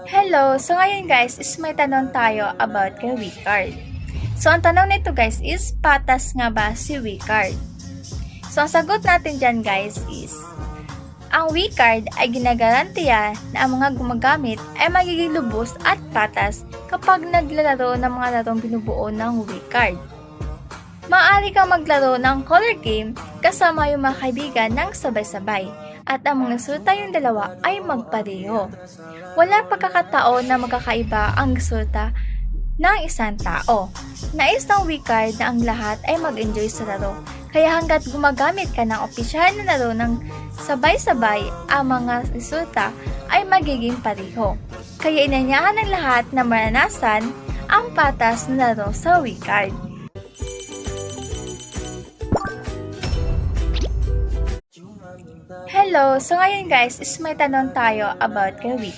Hello! So ngayon guys is may tanong tayo about kay Wicard. So ang tanong nito guys is, patas nga ba si Wicard? So ang sagot natin dyan guys is, ang Wicard ay ginagarantiya na ang mga gumagamit ay magiging lubos at patas kapag naglalaro ng mga larong binubuo ng Wicard. Maaari kang maglaro ng color game kasama yung mga kaibigan ng sabay-sabay at ang mga resulta yung dalawa ay magpareho. Walang pagkakataon na magkakaiba ang resulta ng isang tao. Nais ng Wicard na ang lahat ay mag-enjoy sa laro. Kaya hanggat gumagamit ka ng opisyal na laro ng sabay-sabay, ang mga resulta ay magiging pareho. Kaya inanyahan ng lahat na maranasan ang patas na laro sa Wicard. Hello! So ngayon guys is may tanong tayo about kay Wicard.